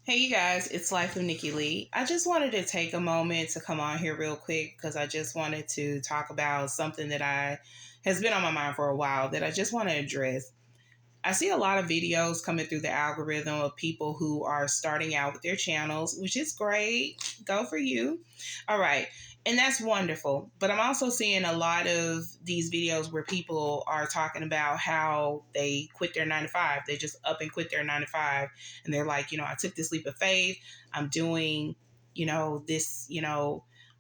Hey, you guys, it's Life of Nikki Lee. I just wanted to take a moment to come on here real quick because I just wanted to talk about something that has been on my mind for a while that I just want to address. I see a lot of videos coming through the algorithm of people who are starting out with their channels, which is great. Go for you. All right. And that's wonderful. But I'm also seeing a lot of these videos where people are talking about how they quit their 9 to 5. They just up and quit their 9 to 5. And they're like, I took this leap of faith. I'm doing, this,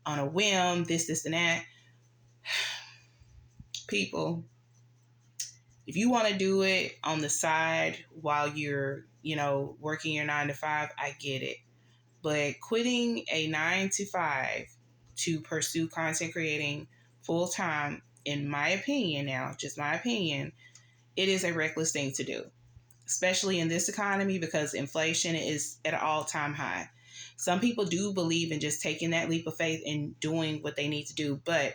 on a whim, this, and that. People, if you want to do it on the side while you're, working your 9 to 5, I get it. But quitting a 9 to 5 to pursue content creating full time, in my opinion now, just my opinion, it is a reckless thing to do, especially in this economy because inflation is at an all-time high. Some people do believe in just taking that leap of faith and doing what they need to do, but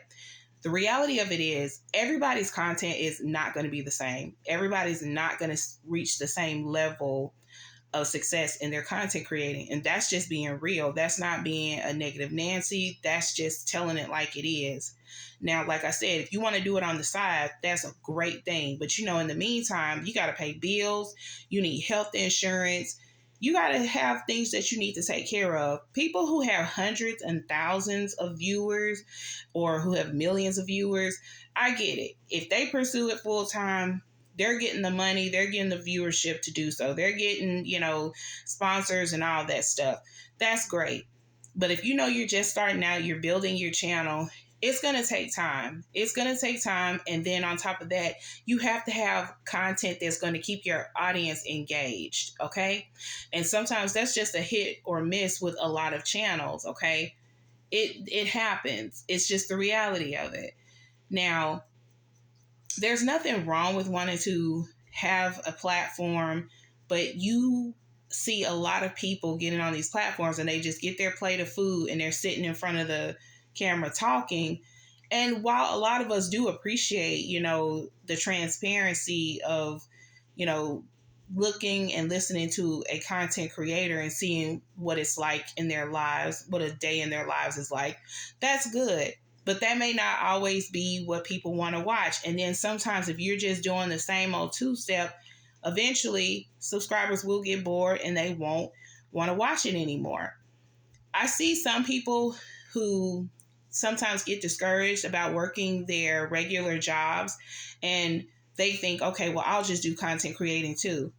the reality of it is everybody's content is not going to be the same. Everybody's not going to reach the same level of success in their content creating. And that's just being real. That's not being a negative Nancy. That's just telling it like it is. Now, like I said, if you want to do it on the side, that's a great thing. But in the meantime, you got to pay bills. You need health insurance. You got to have things that you need to take care of. People who have hundreds and thousands of viewers or who have millions of viewers, I get it. If they pursue it full time, they're getting the money, they're getting the viewership to do so. They're getting, sponsors and all that stuff. That's great. But if you're just starting out, you're building your channel, it's going to take time. It's going to take time. And then on top of that, you have to have content that's going to keep your audience engaged. Okay. And sometimes that's just a hit or miss with a lot of channels. Okay. It happens. It's just the reality of it. Now, there's nothing wrong with wanting to have a platform, but you see a lot of people getting on these platforms and they just get their plate of food and they're sitting in front of the camera talking. And while a lot of us do appreciate, the transparency of, looking and listening to a content creator and seeing what it's like in their lives, what a day in their lives is like, that's good. But that may not always be what people want to watch. And then sometimes if you're just doing the same old two-step, eventually subscribers will get bored and they won't want to watch it anymore. I see some people who sometimes get discouraged about working their regular jobs and they think, okay, well, I'll just do content creating too.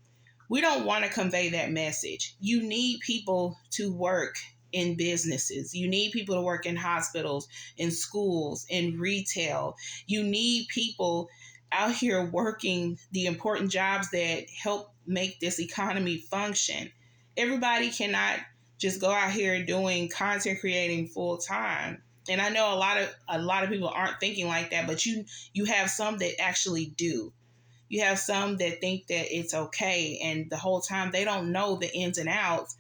We don't want to convey that message. You need people to work in businesses. You need people to work in hospitals, in schools, in retail. You need people out here working the important jobs that help make this economy function. Everybody cannot just go out here doing content creating full time. And I know a lot of people aren't thinking like that, but you have some that actually do. You have some that think that it's okay, and the whole time they don't know the ins and outs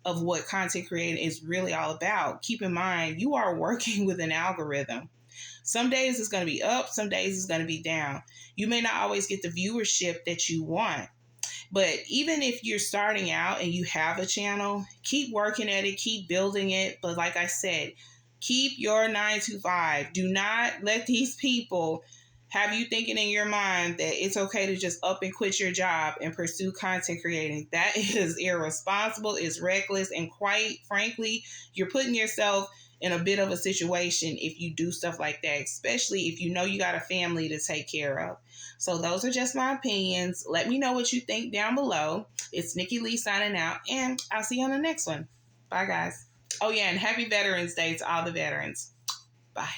of what content creating is really all about. Keep in mind, you are working with an algorithm. Some days it's going to be up, some days it's going to be down. You may not always get the viewership that you want. But even if you're starting out and you have a channel, keep working at it, keep building it. But like I said, keep your 9 to 5. Do not let these people have you thinking in your mind that it's okay to just up and quit your job and pursue content creating. That is irresponsible, it's reckless, and quite frankly, you're putting yourself in a bit of a situation if you do stuff like that, especially if you know you got a family to take care of. So those are just my opinions. Let me know what you think down below. It's Nikki Lee signing out, and I'll see you on the next one. Bye, guys. Oh, yeah, and happy Veterans Day to all the veterans. Bye.